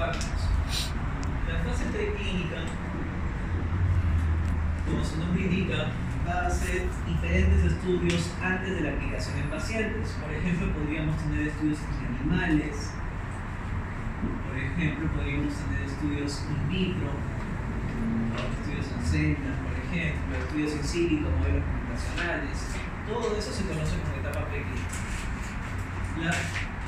fármacos. La fase preclínica, como su nombre indica, va a hacer diferentes estudios antes de la aplicación en pacientes. Por ejemplo, podríamos tener estudios en animales, por ejemplo, podríamos tener estudios in vitro, estudios en células, por ejemplo, estudios in silico, modelos computacionales. Todo eso se conoce como etapa preclínica. La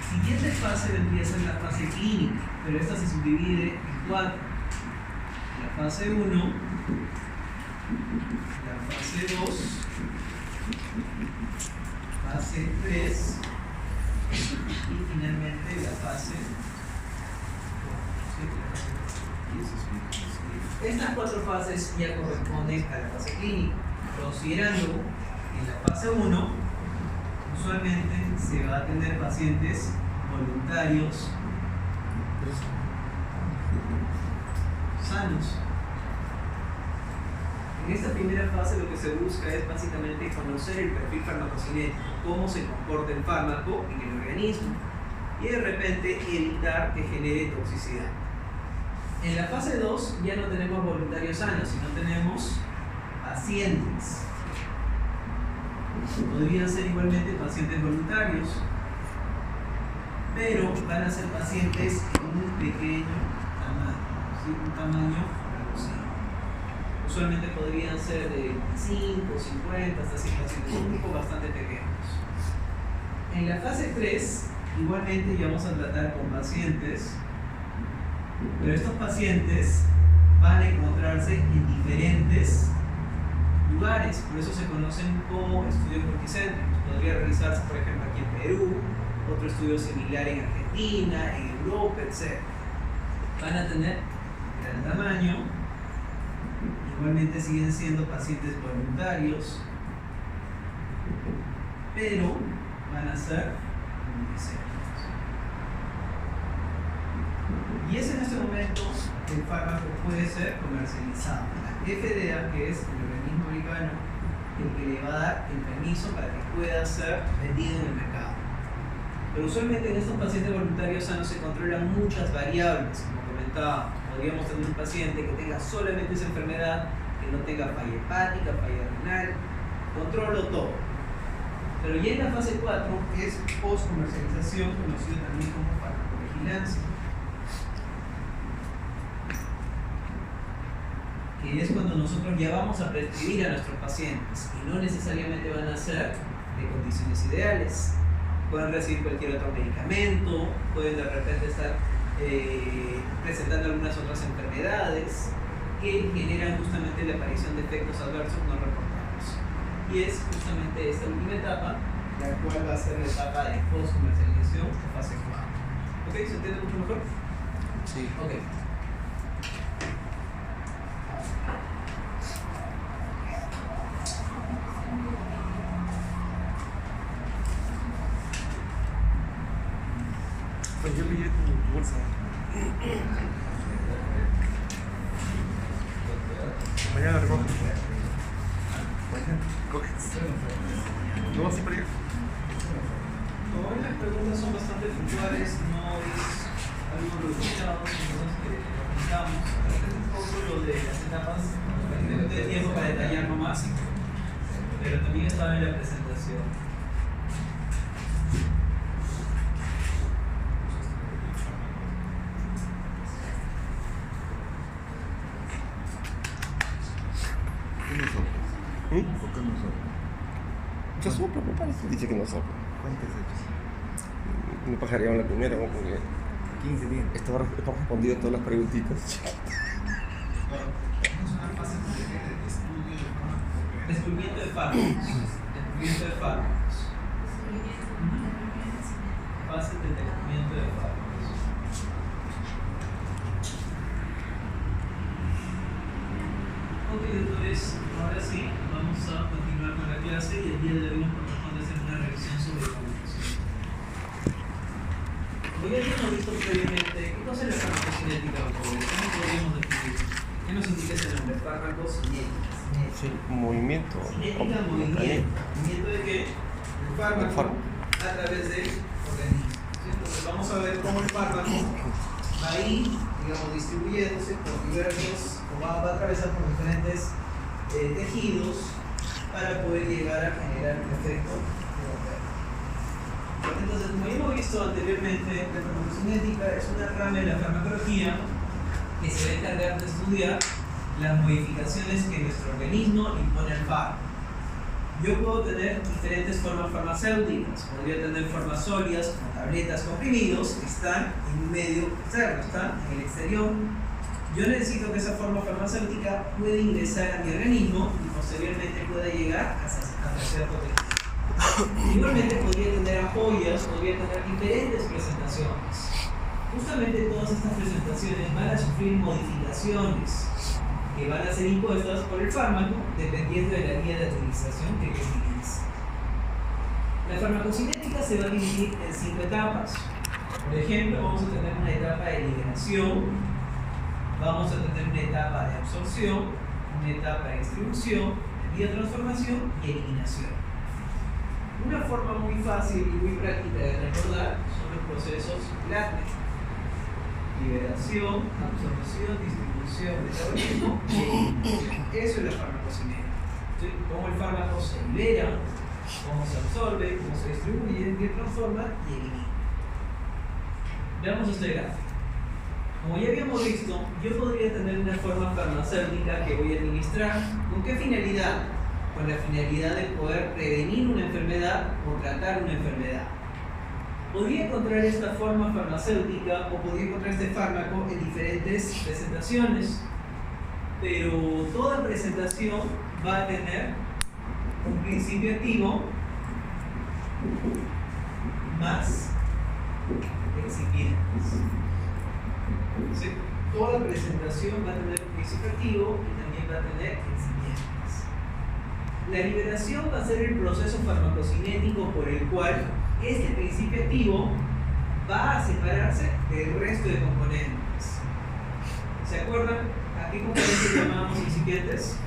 siguiente fase vendría a ser la fase clínica, pero esta se subdivide en 4. La fase 1, la fase 2, fase 3 y finalmente la fase 4. Estas 4 fases ya corresponden a la fase clínica, considerando que en la fase 1 usualmente se va a tener pacientes voluntarios sanos. En esta primera fase lo que se busca es básicamente conocer el perfil farmacocinético, cómo se comporta el fármaco en el organismo y de repente evitar que genere toxicidad. En la fase 2 ya no tenemos voluntarios sanos, sino tenemos pacientes. Podrían ser igualmente pacientes voluntarios, pero van a ser pacientes con un pequeño tamaño, ¿sí? Un tamaño reducido. Usualmente podrían ser de 25, 50, hasta 100 pacientes, un grupo bastante pequeños. En la fase 3, igualmente ya vamos a tratar con pacientes, pero estos pacientes van a encontrarse en diferentes lugares, por eso se conocen como estudios multicéntricos. Podría realizarse, por ejemplo, aquí en Perú, otro estudio similar en Argentina, en Europa, etc. Van a tener gran tamaño, igualmente siguen siendo pacientes voluntarios, pero van a ser multicéntricos. Y es en este momento que el fármaco puede ser comercializado. La FDA, que es el organismo americano, el que le va a dar el permiso para que pueda ser vendido en el mercado. Pero usualmente en estos pacientes voluntarios sanos se controlan muchas variables, como comentaba. Podríamos tener un paciente que tenga solamente esa enfermedad, que no tenga falla hepática, falla renal, controlo todo. Pero ya en la fase 4 es post-comercialización, conocido también como farmacovigilancia, que es cuando nosotros ya vamos a prescribir a nuestros pacientes y no necesariamente van a ser de condiciones ideales. Pueden recibir cualquier otro medicamento, pueden de repente estar presentando algunas otras enfermedades que generan justamente la aparición de efectos adversos no reportados. Y es justamente esta última etapa, la cual va a ser la etapa de post-comercialización o fase 4. ¿Ok? ¿Se entiende mucho mejor? Sí. Ok. Pues yo pillé tu bolsa. Mañana recojo. Mañana coges. ¿No vas a ir para allá? Hoy las preguntas son bastante puntuales, no es algo reducido, son cosas que aplicamos. Un poco lo de las etapas, no tengo tiempo para detallar nomás, pero también estaba en la presentación. ¿Por qué no sopla? Yo soplo, me parece. Dice que no sopla. ¿Cuántas hechas? Me pajarearon la primera, ¿no? Porque 15 días. estaba respondido a todas las preguntitas. Descubrimiento de fármacos. Descubrimiento de fármacos. Fase de descubrimiento de fármacos. Ok, entonces, ahora sí, vamos a continuar con la clase y el día de hoy nos corresponde hacer una revisión sobre farmacocinética. Como ya hemos visto previamente, ¿qué cosa es la farmacocinética? ¿Cómo podríamos definirlo? ¿Qué nos indica ese nombre? Farmacocinética. Sí, movimiento. Cinética, movimiento. ¿Movimiento de qué? El fármaco a través del organismo. ¿Sí? Entonces vamos a ver cómo el fármaco va va a ir, digamos, distribuyéndose por diversos, o va a atravesar por diferentes tejidos para poder llegar a generar un efecto terapéutico. Entonces, como ya hemos visto anteriormente, la farmacocinética es una rama de la farmacología que se va a encargar de estudiar las modificaciones que nuestro organismo impone al fármaco. Yo puedo tener diferentes formas farmacéuticas, podría tener formas sólidas como tabletas, comprimidos, que están en un medio externo, están en el exterior. Yo necesito que esa forma farmacéutica pueda ingresar a mi organismo y posteriormente pueda llegar hasta cierto tejido. Igualmente podría tener ampollas, podría tener diferentes presentaciones. Justamente todas estas presentaciones van a sufrir modificaciones que van a ser impuestas por el fármaco dependiendo de la vía de administración que yo utilice. La farmacocinética se va a dividir en 5 etapas. Por ejemplo, vamos a tener una etapa de liberación, vamos a tener una etapa de absorción, una etapa de distribución, biotransformación y eliminación. Una forma muy fácil y muy práctica de recordar son los procesos LATME: liberación, absorción, distribución, metabolismo y eliminación. Eso es la farmacocinética. ¿Sí? Cómo el fármaco se libera, cómo se absorbe, cómo se distribuye, biotransforma y elimina. Veamos este gráfico. Como ya habíamos visto, yo podría tener una forma farmacéutica que voy a administrar. ¿Con qué finalidad? Con la finalidad de poder prevenir una enfermedad o tratar una enfermedad. Podría encontrar esta forma farmacéutica o podría encontrar este fármaco en diferentes presentaciones, pero toda presentación va a tener un principio activo más excipientes. ¿Sí? Toda presentación va a tener un principio activo y también va a tener excipientes. La liberación va a ser el proceso farmacocinético por el cual este principio activo va a separarse del resto de componentes. ¿Se acuerdan a qué componentes llamábamos excipientes?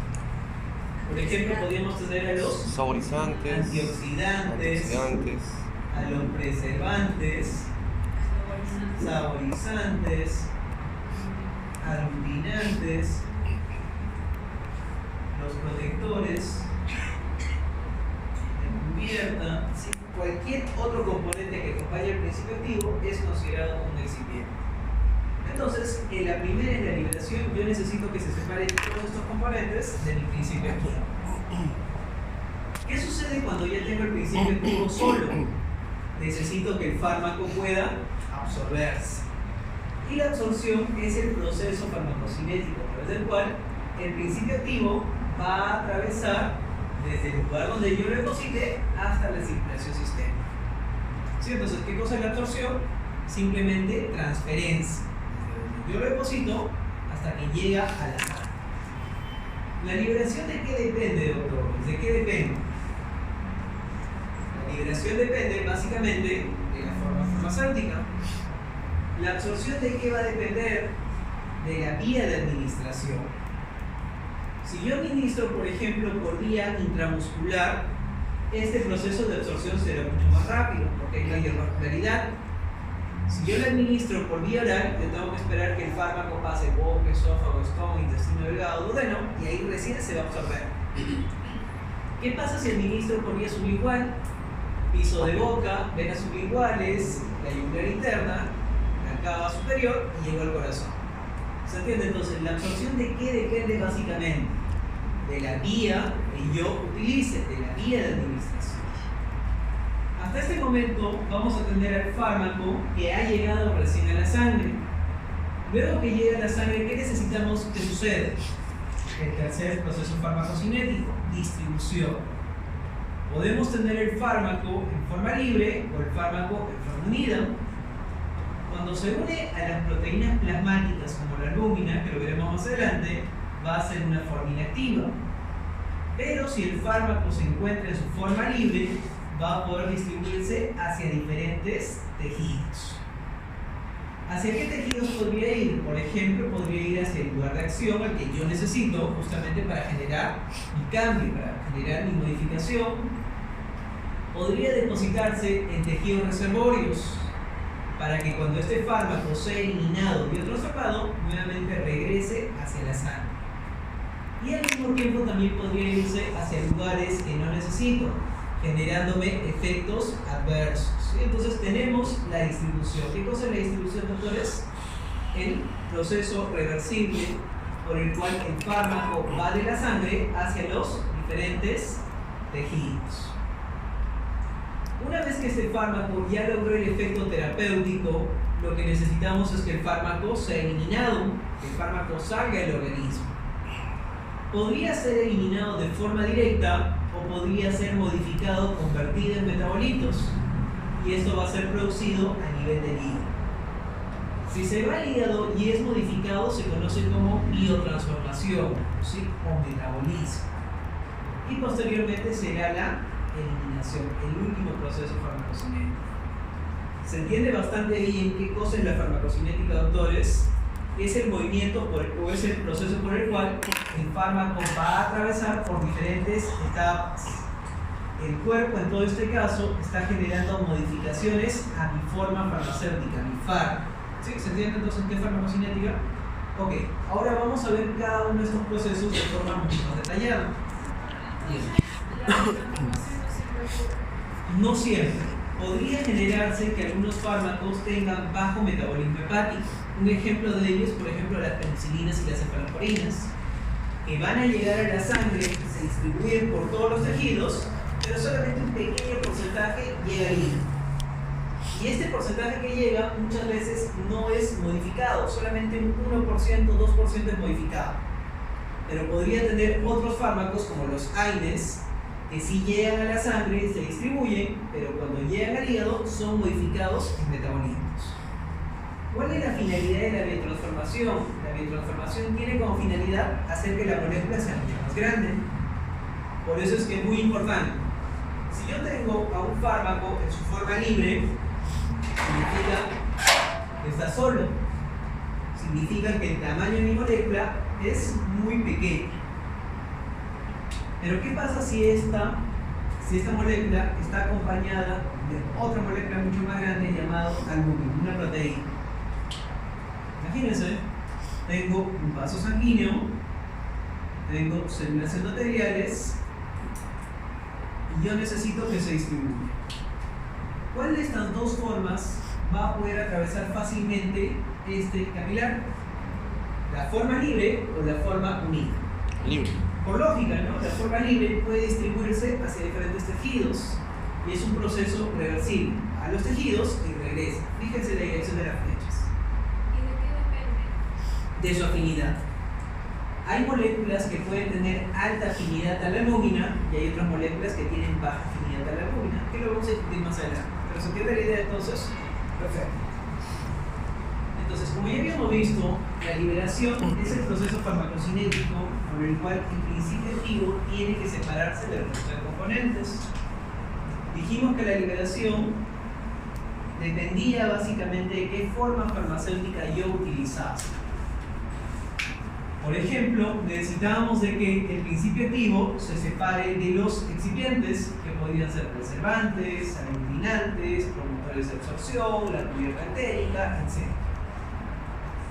Por ejemplo, podríamos tener a los saborizantes, antioxidantes, a los preservantes, saborizantes, aglutinantes, los protectores, encubierta. ¿Sí? Cualquier otro componente que acompañe el principio activo es considerado un excipiente. Entonces, en la primera, en la liberación, yo necesito que se separen todos estos componentes de mi principio activo. ¿Qué sucede cuando ya tengo el principio activo solo? Necesito que el fármaco pueda absorberse. Y la absorción es el proceso farmacocinético a través del cual el principio activo va a atravesar desde el lugar donde yo lo deposité hasta la circulación sistémica. ¿Sí? Entonces, ¿qué cosa es la absorción? Simplemente transferencia. Desde donde yo lo deposito hasta que llega a la sangre. ¿La liberación de qué depende, doctor? ¿De qué depende? La liberación depende básicamente de la forma farmacéutica. ¿La absorción de qué va a depender? De la vía de administración. Si yo administro, por ejemplo, por vía intramuscular, este proceso de absorción será mucho más rápido porque hay mayor vascularidad. Si yo lo administro por vía oral, yo tengo que esperar que el fármaco pase boca, esófago, estómago, intestino delgado, duodeno, y ahí recién se va a absorber. ¿Qué pasa si administro por vía sublingual? Piso de boca, venas sublinguales, la yugular interna, la cava superior y llego al corazón. ¿Se entiende? Entonces, ¿la absorción de qué depende básicamente? De la vía que yo utilice, de la vía de administración. Hasta este momento vamos a tener al fármaco que ha llegado recién a la sangre. Luego que llega a la sangre, ¿qué necesitamos que suceda? El tercer proceso farmacocinético, distribución. Podemos tener el fármaco en forma libre o el fármaco en forma unida. Cuando se une a las proteínas plasmáticas como la albúmina, que lo veremos más adelante, va a ser una forma inactiva. Pero si el fármaco se encuentra en su forma libre, va a poder distribuirse hacia diferentes tejidos. ¿Hacia qué tejidos podría ir? Por ejemplo, podría ir hacia el lugar de acción al que yo necesito justamente para generar mi cambio, para generar mi modificación. Podría depositarse en tejidos reservorios. para que cuando este fármaco sea eliminado y transformado, nuevamente regrese hacia la sangre. Y al mismo tiempo también podría irse hacia lugares que no necesito, generándome efectos adversos. ¿Sí? Entonces tenemos la distribución. ¿Qué cosa es la distribución, doctores? El proceso reversible por el cual el fármaco va de la sangre hacia los diferentes tejidos. Una vez que este fármaco ya logró el efecto terapéutico, lo que necesitamos es que el fármaco sea eliminado, que el fármaco salga del organismo. Podría ser eliminado de forma directa o podría ser modificado, convertido en metabolitos, y esto va a ser producido a nivel del hígado. Si se va al hígado y es modificado, se conoce como biotransformación, ¿sí? O metabolismo. Y posteriormente será la eliminación, el último proceso farmacocinético. Se entiende bastante bien qué cosa es la farmacocinética, doctores. Es el movimiento o es el proceso por el cual el fármaco va a atravesar por diferentes etapas. El cuerpo, en todo este caso, está generando modificaciones a mi forma farmacéutica, mi fármaco. ¿Sí? ¿Se entiende entonces qué es farmacocinética? Ok, ahora vamos a ver cada uno de estos procesos de forma mucho más detallada. No siempre. Podría generarse que algunos fármacos tengan bajo metabolismo hepático. Un ejemplo de ellos, por ejemplo, las penicilinas y las cefaloporinas, que van a llegar a la sangre, se distribuyen por todos los tejidos, pero solamente un pequeño porcentaje llega al hígado. Y este porcentaje que llega muchas veces no es modificado, solamente un 1%, 2% es modificado. Pero podría tener otros fármacos como los AINES, que sí llegan a la sangre, se distribuyen, pero cuando llegan al hígado son modificados en metabolitos. ¿Cuál es la finalidad de la biotransformación? La biotransformación tiene como finalidad hacer que la molécula sea mucho más grande. Por eso es que es muy importante. Si yo tengo a un fármaco en su forma libre, significa que está solo. Significa que el tamaño de mi molécula es muy pequeño. Pero ¿qué pasa si esta molécula está acompañada de otra molécula mucho más grande llamada albúmina, una proteína? Imagínense, tengo un vaso sanguíneo, tengo células endoteliales y yo necesito que se distribuya. ¿Cuál de estas dos formas va a poder atravesar fácilmente este capilar? ¿La forma libre o la forma unida? Libre. Por lógica, ¿no? La forma libre puede distribuirse hacia diferentes tejidos y es un proceso reversible a los tejidos y regresa. Fíjense la dirección de las flechas. ¿Y de qué depende? De su afinidad. Hay moléculas que pueden tener alta afinidad a la albúmina y hay otras moléculas que tienen baja afinidad a la albúmina, que lo vamos a discutir más adelante. ¿Pero se entiende la idea entonces? Perfecto. Entonces, como ya habíamos visto, la liberación es el proceso farmacocinético por el cual el principio activo tiene que separarse del resto de componentes. Dijimos que la liberación dependía básicamente de qué forma farmacéutica yo utilizase. Por ejemplo, necesitábamos de que el principio activo se separe de los excipientes, que podrían ser preservantes, aglutinantes, promotores de absorción, la cubierta entérica, etc.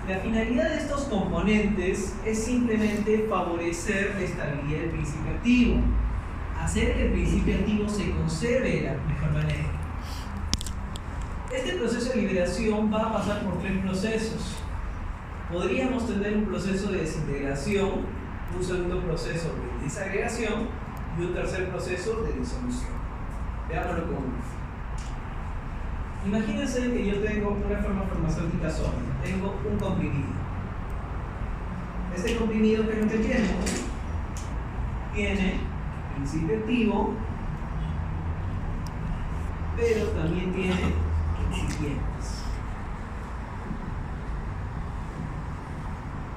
La finalidad de estos componentes es simplemente favorecer la estabilidad del principio activo, hacer que el principio activo se conserve de la mejor manera. Este proceso de liberación va a pasar por tres procesos. Podríamos tener un proceso de desintegración, un segundo proceso de desagregación y un tercer proceso de disolución. Veámoslo con uno. Imagínense que yo tengo una forma farmacéutica sólida, tengo un comprimido. Este comprimido, ¿qué es lo que tiene? Tiene principio activo, pero también tiene excipientes.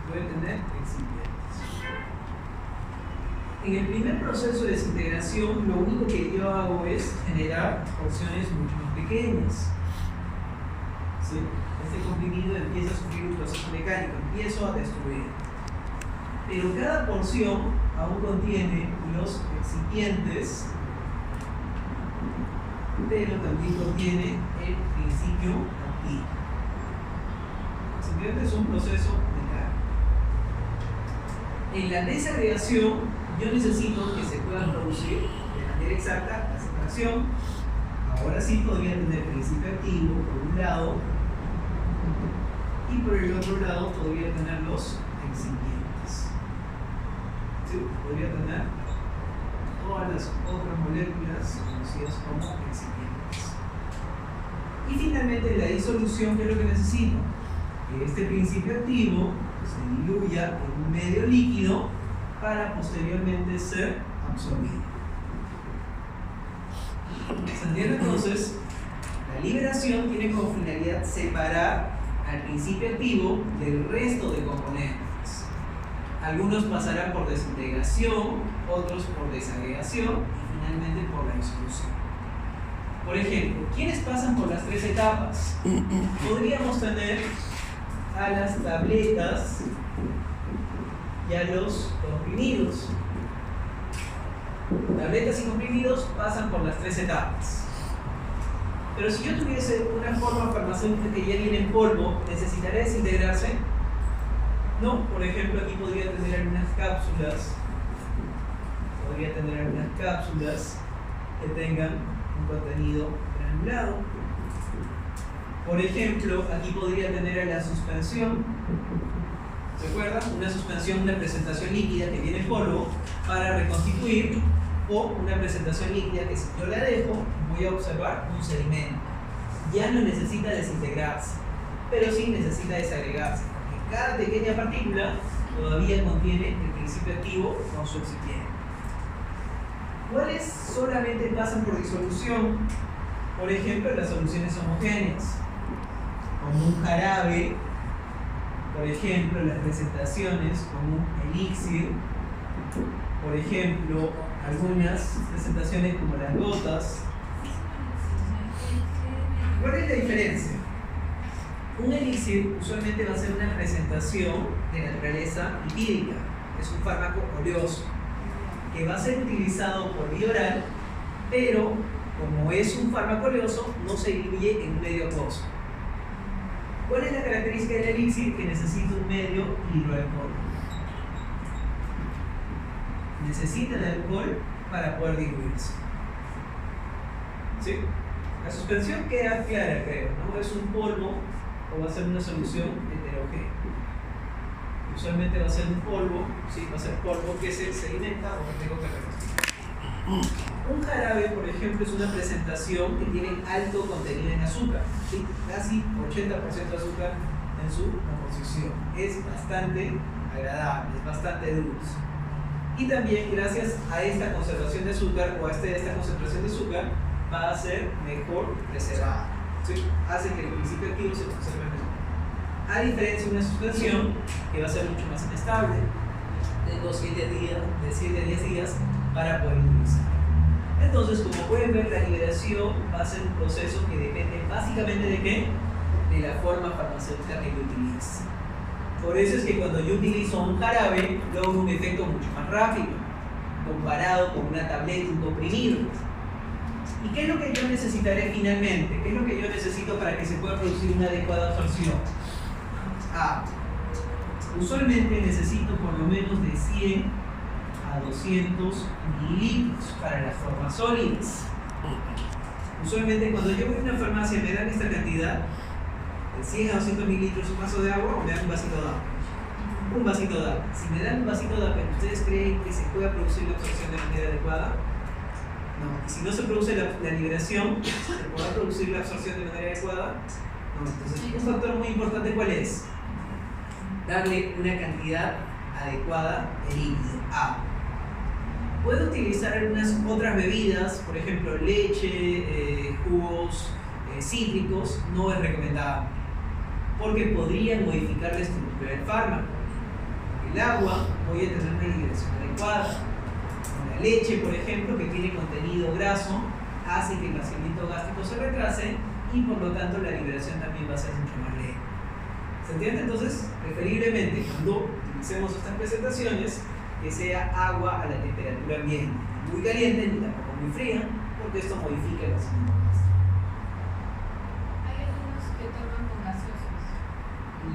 Puede tener excipientes. En el primer proceso de desintegración, lo único que yo hago es generar porciones mucho más pequeñas. ¿Sí? Este comprimido empieza a sufrir un proceso mecánico, empiezo a destruir. Pero cada porción aún contiene los excipientes, pero también contiene el principio y. ¿Se entiende? Es un proceso de carga. En la desagregación, yo necesito que se pueda producir de manera exacta la separación. Ahora sí podría tener principio activo por un lado y por el otro lado podría tener los excipientes. ¿Sí? Podría tener todas las otras moléculas conocidas como excipientes. Y finalmente la disolución, ¿qué es lo que necesito? Que este principio activo se diluya en un medio líquido para posteriormente ser absorbido. ¿Se entiende? Entonces, la liberación tiene como finalidad separar al principio activo del resto de componentes. Algunos pasarán por desintegración, otros por desagregación y finalmente por la disolución. Por ejemplo, ¿quiénes pasan por las tres etapas? Podríamos tener a las tabletas y a los comprimidos. Tabletas y comprimidos pasan por las tres etapas. Pero si yo tuviese una forma farmacéutica que ya viene en polvo, ¿necesitaría desintegrarse? No. Por ejemplo, aquí podría tener algunas cápsulas. Que tengan un contenido granulado. Por ejemplo, aquí podría tener a la suspensión. ¿Se acuerdan? Una suspensión, una presentación líquida que viene en polvo para reconstituir, o una presentación líquida que si yo la dejo, voy a observar un sedimento. Ya no necesita desintegrarse, pero sí necesita desagregarse, porque cada pequeña partícula todavía contiene el principio activo con su excipiente. ¿Cuáles solamente pasan por disolución? Por ejemplo, las soluciones homogéneas, como un jarabe. Por ejemplo, las presentaciones como un elixir. Por ejemplo, algunas presentaciones como las gotas. ¿Cuál es la diferencia? Un elixir usualmente va a ser una presentación de naturaleza lipídica. Es un fármaco oleoso que va a ser utilizado por vía oral, pero como es un fármaco oleoso, no se diluye en un medio acuoso. ¿Cuál es la característica del elixir? Que necesita un medio hidroalcohólico. Necesita el alcohol para poder diluirse. ¿Sí? La suspensión queda clara, creo, ¿no? Es un polvo o va a ser una solución heterogénea. Usualmente va a ser un polvo, ¿sí? Va a ser polvo que se sedimenta o que tengo que reconstruir. Un jarabe, por ejemplo, es una presentación que tiene alto contenido en azúcar, ¿sí? Casi 80% de azúcar en su composición. Es bastante agradable, es bastante dulce. Y también, gracias a esta conservación de azúcar o a esta concentración de azúcar, va a ser mejor preservada, ¿sí? Hace que el principio activo se conserve mejor. A diferencia de una suspensión que va a ser mucho más inestable, tengo 7 a 10 días para poder utilizar. Entonces, como pueden ver, la liberación va a ser un proceso que depende básicamente de ¿qué? De la forma farmacéutica que yo utilice. Por eso es que cuando yo utilizo un jarabe, logro un efecto mucho más rápido, comparado con una tableta, un comprimido. ¿Y qué es lo que yo necesitaré finalmente? ¿Qué es lo que yo necesito para que se pueda producir una adecuada absorción? Usualmente necesito por lo menos de 100 a 200 mililitros para las formas sólidas. Usualmente cuando yo voy a una farmacia me dan esta cantidad, de 100 a 200 mililitros, un vaso de agua, o me dan un vasito de agua. Un vasito de agua. Si me dan un vasito de agua, ¿ustedes creen que se pueda producir la absorción de manera adecuada? No. Y si no se produce la liberación, ¿se podrá producir la absorción de manera adecuada? No. Entonces, un factor muy importante, ¿cuál es? Darle una cantidad adecuada de líquido, agua. Puedo utilizar algunas otras bebidas, por ejemplo leche, jugos cítricos, no es recomendable, porque podrían modificar la estructura del fármaco. El agua voy a tener una liberación adecuada. La leche, por ejemplo, que tiene contenido graso, hace que el vaciamiento gástrico se retrase y por lo tanto la liberación también va a ser mucho más lenta. ¿Se entiende? Entonces, preferiblemente cuando utilicemos estas presentaciones, que sea agua a la temperatura ambiente, muy caliente ni tampoco muy fría, porque esto modifica el vaciamiento gástrico. Hay algunos que toman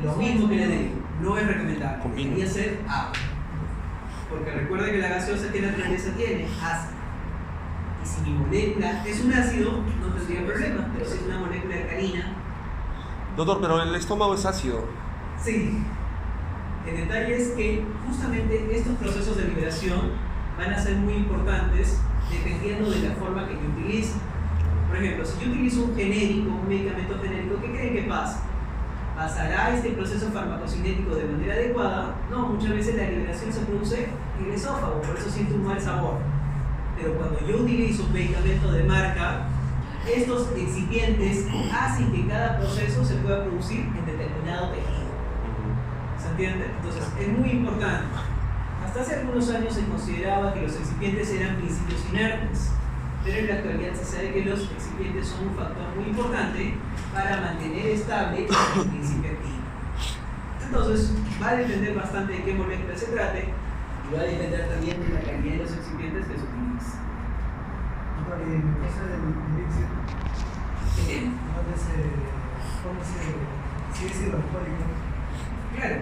Lo mismo que le digo, no es recomendable. Combina. Debería ser agua. Porque recuerda que la gaseosa, ¿qué naturaleza tiene? Ácido. Y si mi molécula es un ácido, no tendría problema, pero si es una molécula alcalina, Doctor, pero el estómago es ácido. sí. El detalle es que justamente estos procesos de liberación van a ser muy importantes dependiendo de la forma que yo utilice. Por ejemplo, si yo utilizo un genérico, un medicamento genérico, ¿qué creen que pasa? ¿Pasará este proceso farmacocinético de manera adecuada? No, muchas veces la liberación se produce en el esófago, por eso siento un mal sabor. Pero cuando yo utilizo un medicamento de marca, estos excipientes hacen que cada proceso se pueda producir en determinado tejido. ¿Se entiende? Entonces es muy importante. Hasta hace algunos años se consideraba que los excipientes eran principios inertes, pero en la actualidad se sabe que los excipientes son un factor muy importante para mantener estable el principio activo. Entonces va a depender bastante de qué molécula se trate y va a depender también de la calidad de los excipientes que se utilicen. Y en el caso del elixir, Bien. ¿cómo si es hidroalcohólico? Claro.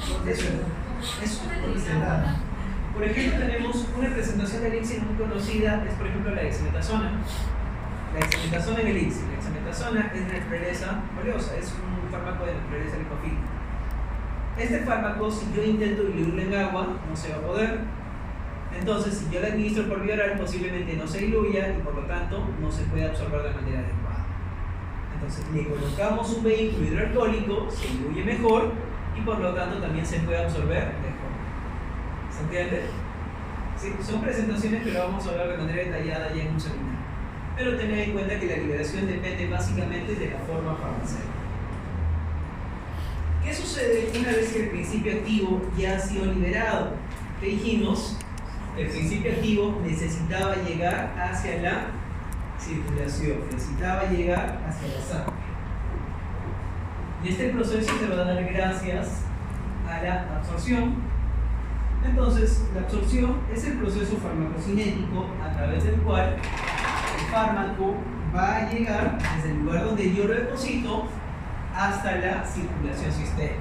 ¿Cómo se da? Por ejemplo, tenemos una presentación de elixir muy conocida, es por ejemplo la dexametasona. La dexametasona en elixir. La dexametasona es naturaleza oleosa, es un fármaco de naturaleza lipofílica. Este fármaco, si yo intento diluirlo en agua, no se va a poder. Entonces, si yo lo administro por vía oral, posiblemente no se diluya y por lo tanto no se puede absorber de manera adecuada. Entonces, le colocamos un vehículo hidroalcohólico, se diluye mejor y por lo tanto también se puede absorber mejor. ¿Se entiende? Sí, son presentaciones que lo vamos a hablar de manera detallada ya en un seminario. Pero tened en cuenta que la liberación depende básicamente de la forma farmacéutica. ¿Qué sucede una vez que el principio activo ya ha sido liberado? ¿Qué dijimos? El principio activo necesitaba llegar hacia la circulación, necesitaba llegar hacia la sangre. Y este proceso se va a dar gracias a la absorción. Entonces, la absorción es el proceso farmacocinético a través del cual el fármaco va a llegar desde el lugar donde yo lo deposito hasta la circulación sistémica.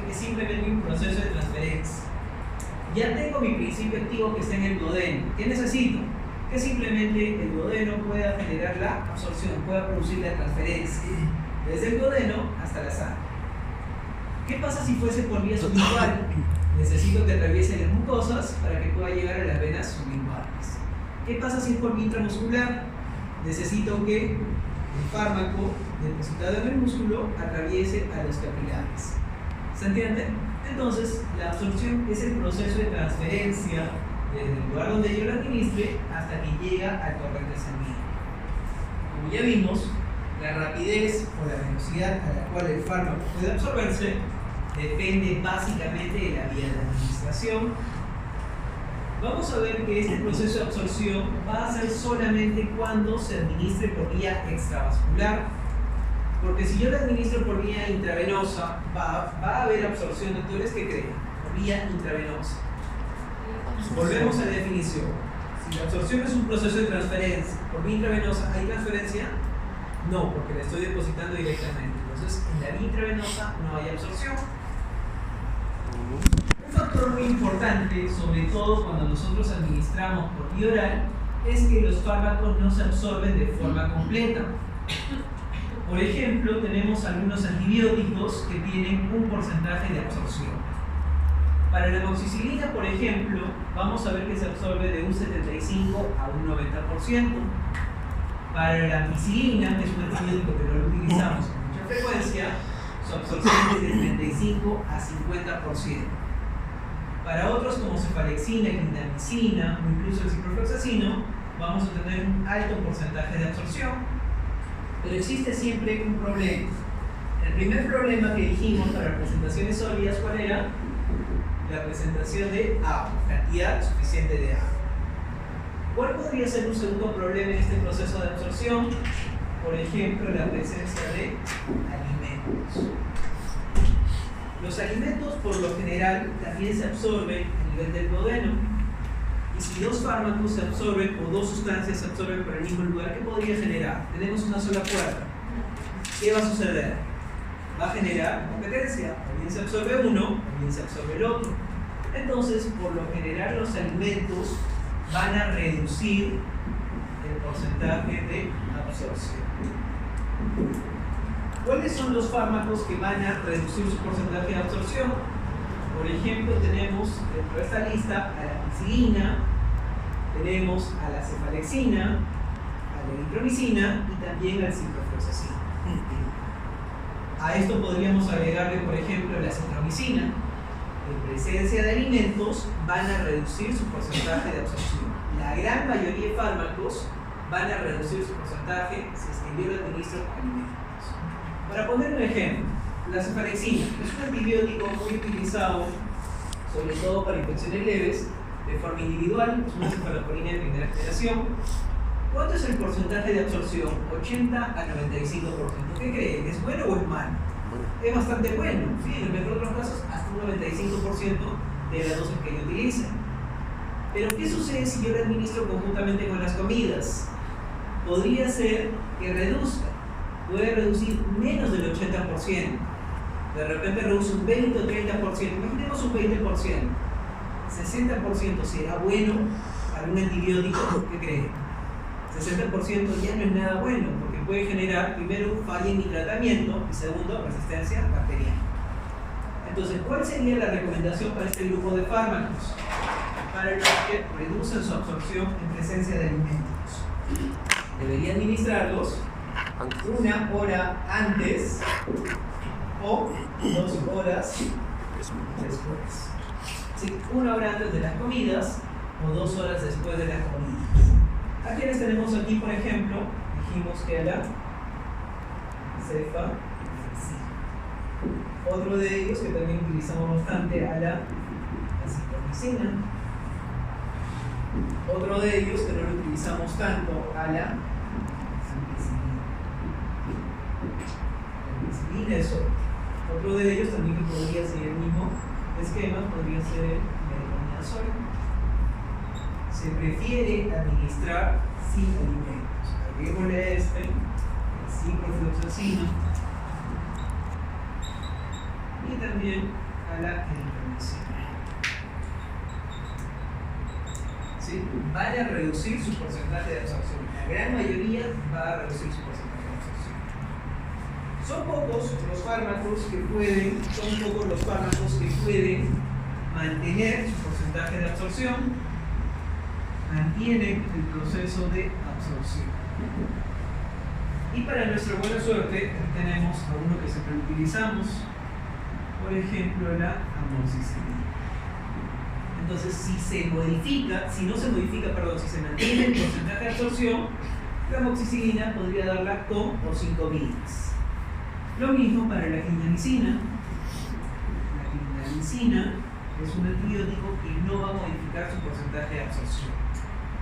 Es simplemente un proceso de transferencia. Ya tengo mi principio activo que está en el duodeno. ¿Qué necesito? Que simplemente el duodeno pueda generar la absorción, pueda producir la transferencia desde el duodeno hasta la sangre. ¿Qué pasa si fuese por vía sublingual? Necesito que atraviese las mucosas para que pueda llegar a las venas sublinguales. ¿Qué pasa si es por vía intramuscular? Necesito que el fármaco depositado en el músculo atraviese a los capilares. ¿Se entiende? Entonces, la absorción es el proceso de transferencia desde el lugar donde yo lo administre hasta que llega al torrente sanguíneo. Como ya vimos, la rapidez o la velocidad a la cual el fármaco puede absorberse depende básicamente de la vía de administración. Vamos a ver que este proceso de absorción va a ser solamente cuando se administre por vía extravascular. Porque si yo lo administro por vía intravenosa, va a haber absorción, doctores, ¿qué creen? Por vía intravenosa. Volvemos a la definición. Si la absorción es un proceso de transferencia por vía intravenosa, ¿hay transferencia? No, porque la estoy depositando directamente. Entonces, en la vía intravenosa no hay absorción. Un factor muy importante, sobre todo cuando nosotros administramos por vía oral, es que los fármacos no se absorben de forma completa. Por ejemplo, tenemos algunos antibióticos que tienen un porcentaje de absorción. Para la amoxicilina, por ejemplo, vamos a ver que se absorbe de un 75 a un 90%. Para la ampicilina, que es un antibiótico que no lo utilizamos con mucha frecuencia, su absorción es de 35 a 50%. Para otros como cefalexina, clindamicina o incluso el ciprofloxacino, vamos a tener un alto porcentaje de absorción. Pero existe siempre un problema. El primer problema que dijimos para presentaciones sólidas, ¿cuál era? La presentación de agua, cantidad suficiente de agua. ¿Cuál podría ser un segundo problema en este proceso de absorción? Por ejemplo, la presencia de alimentos. Los alimentos, por lo general, también se absorben a nivel del duodeno. Y si dos fármacos se absorben o dos sustancias se absorben por el mismo lugar, ¿qué podría generar? Tenemos una sola puerta. ¿Qué va a suceder? va a generar competencia, o bien se absorbe uno, o bien se absorbe el otro. Entonces, por lo general, los alimentos van a reducir el porcentaje de absorción. ¿Cuáles son los fármacos que van a reducir su porcentaje de absorción? Por ejemplo, tenemos dentro de esta lista a la ampicilina, tenemos a la cefalexina, a la eritromicina y también al ciprofloxacina. A esto podríamos agregarle, por ejemplo, la citromicina. En presencia de alimentos van a reducir su porcentaje de absorción. La gran mayoría de fármacos van a reducir su porcentaje si es que yo le administro alimentos. Para poner un ejemplo, la cefalexina es un antibiótico muy utilizado, sobre todo para infecciones leves, de forma individual, es una cefalosporina de primera generación. ¿Cuánto es el porcentaje de absorción? 80 a 95%. ¿Qué creen? ¿Es bueno o es malo? Es bastante bueno, ¿sí? En el mejor de los casos, hasta un 95% de la dosis que yo utilice. Pero ¿qué sucede si yo lo administro conjuntamente con las comidas? Podría ser que reduzca, puede reducir menos del 80%. De repente reduce un 20 o 30%, imaginemos un 20%. 60% será bueno para un antibiótico, ¿qué creen? 60% ya no es nada bueno, porque puede generar, primero, falla en mi tratamiento y segundo, resistencia bacteriana. Entonces, ¿cuál sería la recomendación para este grupo de fármacos? Para los que reducen su absorción en presencia de alimentos. Debería administrarlos 1 hora antes o 2 horas después. Sí, 1 hora antes de las comidas o 2 horas después de las comidas. ¿A quiénes tenemos aquí, por ejemplo? Dijimos que a la cefalexina. Otro de ellos que también utilizamos bastante a la citromicina. Otro de ellos que no lo utilizamos tanto a la ampicilina es otro de ellos también que podría ser el mismo esquema, podría ser el metronidazol. Se prefiere administrar sin alimentos. Agreguémosle a este el ciprofloxacina y también a la eritromicina. ¿Sí? Van a reducir su porcentaje de absorción. La gran mayoría va a reducir su porcentaje de absorción. Son pocos los fármacos que pueden mantener su porcentaje de absorción, mantienen el proceso de absorción. Y para nuestra buena suerte tenemos a uno que siempre utilizamos, por ejemplo la amoxicilina. Entonces, si se mantiene el porcentaje de absorción, la amoxicilina podría darla con o sin comidas. Lo mismo para la clindamicina. La clindamicina es un antibiótico que no va a modificar su porcentaje de absorción.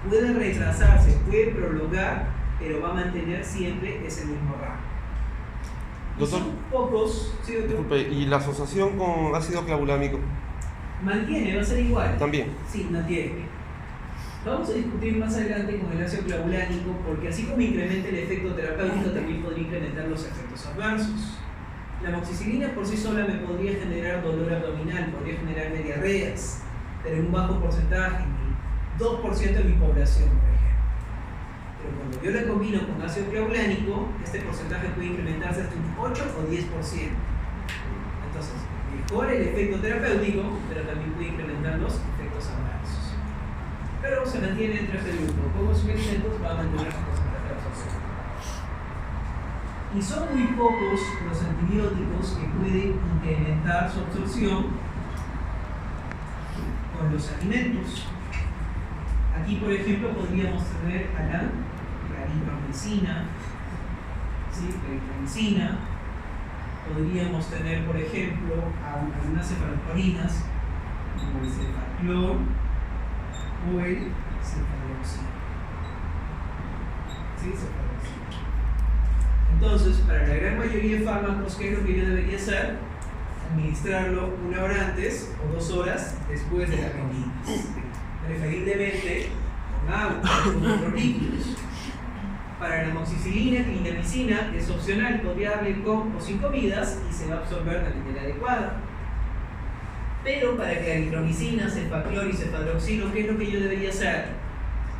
Puede retrasarse, puede prolongar, pero va a mantener siempre ese mismo rango. Doctor, son pocos, ¿sí, doctor? Disculpe, ¿y la asociación con ácido clavulámico? Mantiene, va a ser igual. También. Sí, mantiene. Vamos a discutir más adelante con el ácido clavulánico, porque así como incrementa el efecto terapéutico, también podría incrementar los efectos adversos. La amoxicilina por sí sola me podría generar dolor abdominal, podría generarme diarreas, pero en un bajo porcentaje, en el 2% de mi población, por ejemplo. Pero cuando yo la combino con ácido clavulánico, este porcentaje puede incrementarse hasta un 8 o 10%. Entonces, mejora el efecto terapéutico, pero también puede incrementar los efectos adversos. Pero se mantiene entre este grupo. Como sus medicamentos va a mantener su porcentaje de absorción. Y son muy pocos los antibióticos que pueden incrementar su absorción con los alimentos. Aquí, por ejemplo, podríamos tener a la eritromicina, ¿sí? La eritromicina. Podríamos tener, por ejemplo, algunas cefalosporinas, como el cefaclor o el cefaloxina. ¿Sí? Cefaloxina. Entonces, para la gran mayoría de fármacos, ¿qué es lo que yo debería hacer? Administrarlo 1 hora antes o 2 horas después de la comida. Preferiblemente con agua o con otros líquidos. Para la amoxicilina, clindamicina es opcional, podría darle con o sin comidas y se va a absorber de manera adecuada. Pero para que eritromicina, cefaclor y cefadroxilo, ¿qué es lo que yo debería hacer?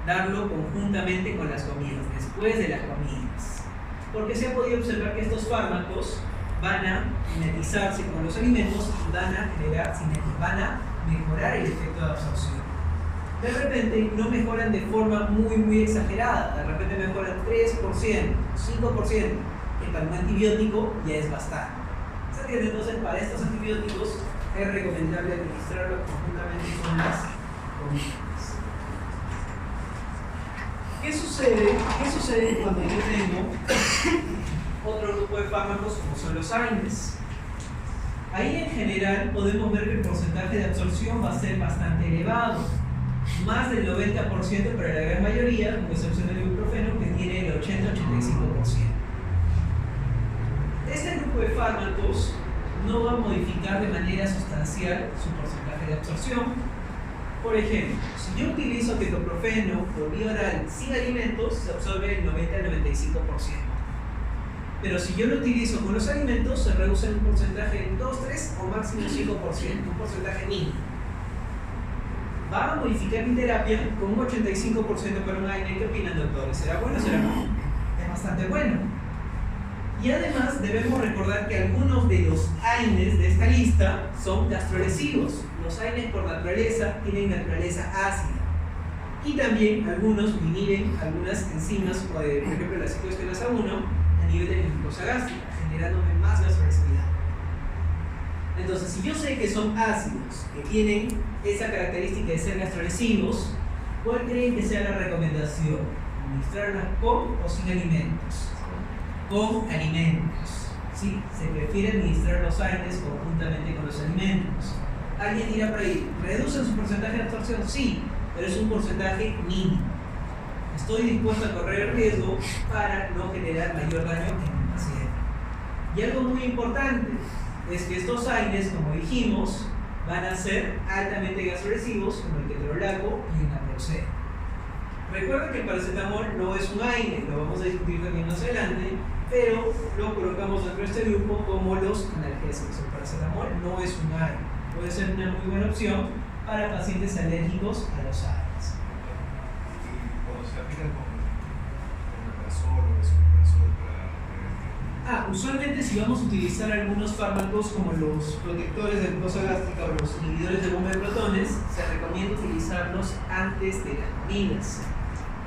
Darlo conjuntamente con las comidas, después de las comidas. Porque se ha podido observar que estos fármacos van a mimetizarse con los alimentos y van a generar sinergia, van a mejorar el efecto de absorción. De repente no mejoran de forma muy exagerada, de repente mejoran 3%, 5%, que para un antibiótico ya es bastante. ¿Se entiende? Entonces, para estos antibióticos es recomendable administrarlos conjuntamente con las comidas. ¿Qué sucede cuando yo tengo otro grupo de fármacos como son los AINES? Ahí en general podemos ver que el porcentaje de absorción va a ser bastante elevado, más del 90% para la gran mayoría, con excepción del ibuprofeno, que tiene el 80-85%. Este grupo de fármacos no va a modificar de manera sustancial su porcentaje de absorción. Por ejemplo, si yo utilizo ketoprofeno por vía oral sin alimentos, se absorbe el 90-95%. Pero si yo lo utilizo con los alimentos, se reduce en un porcentaje de 2, 3 o máximo 5%, un porcentaje mínimo. Va a modificar mi terapia con un 85% para un AINE. ¿Qué opinan, doctores? ¿Será bueno o será malo? Es bastante bueno. Y además debemos recordar que algunos de los AINES de esta lista son gastrolesivos. Los AINES por naturaleza tienen naturaleza ácida. Y también algunos inhiben algunas enzimas, por ejemplo la citoesquinasa 1, a nivel de la glucosa gástrica, generándome más gastrolesividad. Entonces, si yo sé que son ácidos, que tienen esa característica de ser gastrolesivos, ¿cuál creen que sea la recomendación? ¿Administrarlas con o sin alimentos? Con alimentos. Sí, se prefiere administrar los AINES conjuntamente con los alimentos. Alguien dirá por ahí, ¿reducen su porcentaje de absorción? Sí, pero es un porcentaje mínimo. Estoy dispuesto a correr el riesgo para no generar mayor daño en el paciente. Y algo muy importante es que estos AINES, como dijimos, van a ser altamente gastrolesivos, como el ketorolaco y el naproxeno. Recuerden que el paracetamol no es un AINE, lo vamos a discutir también más adelante, pero lo colocamos dentro de este grupo como los analgésicos. El paracetamol no es un AINE, puede ser una muy buena opción para pacientes alérgicos a los AINES. Y cuando se aplican con omeprazol o esomeprazol para prevenir. Usualmente si vamos a utilizar algunos fármacos como los protectores de glucosa gástrica o los inhibidores de bomba de protones, se recomienda utilizarlos antes de las comidas.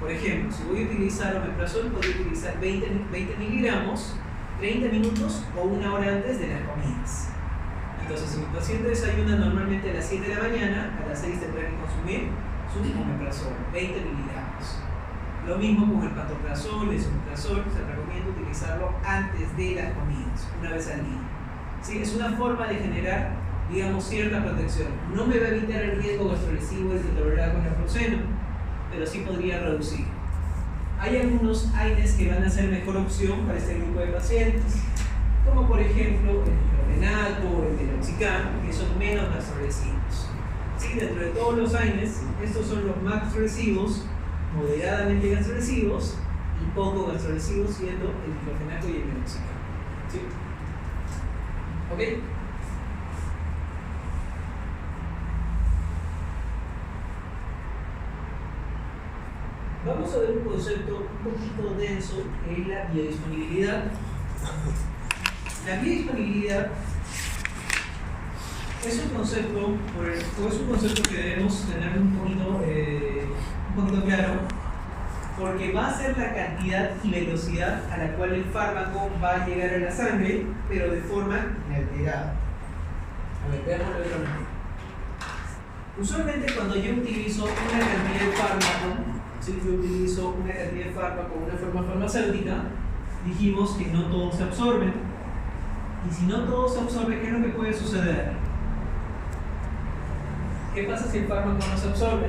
Por ejemplo, si voy a utilizar omeprazol, podría utilizar 20 miligramos, 30 minutos o una hora antes de las comidas. Entonces, si mi paciente desayuna normalmente a las 7 de la mañana, a las 6 tendrá que consumir su omeprazol, 20 miligramos. Lo mismo con el pantoprazol, el esomeprazol, se recomienda utilizarlo antes de las comidas, una vez al día. ¿Sí? Es una forma de generar, digamos, cierta protección. No me va a evitar el riesgo gastrolesivo del ketorolaco con el naproxeno, pero sí podría reducir. Hay algunos AINES que van a ser mejor opción para este grupo de pacientes, como por ejemplo el diclofenaco o el meloxicam, que son menos gastrolesivos. Sí, dentro de todos los AINES, estos son los más gastrolesivos, moderadamente gastrolesivos y poco gastrolesivos, siendo el diclofenaco y el meloxicam. ¿Sí? ¿Ok? Vamos a ver un concepto un poquito denso que es la biodisponibilidad. La biodisponibilidad es un concepto que debemos tener un poquito claro, porque va a ser la cantidad y velocidad a la cual el fármaco va a llegar a la sangre, pero de forma inalterada. A ver, veámoslo de otra manera. Usualmente cuando yo utilizo una cantidad de fármaco, si yo utilizo una cantidad de fármaco de una forma farmacéutica, dijimos que no todos se absorben. Y si no todos se absorben, ¿qué es lo que puede suceder? ¿Qué pasa si el fármaco no se absorbe?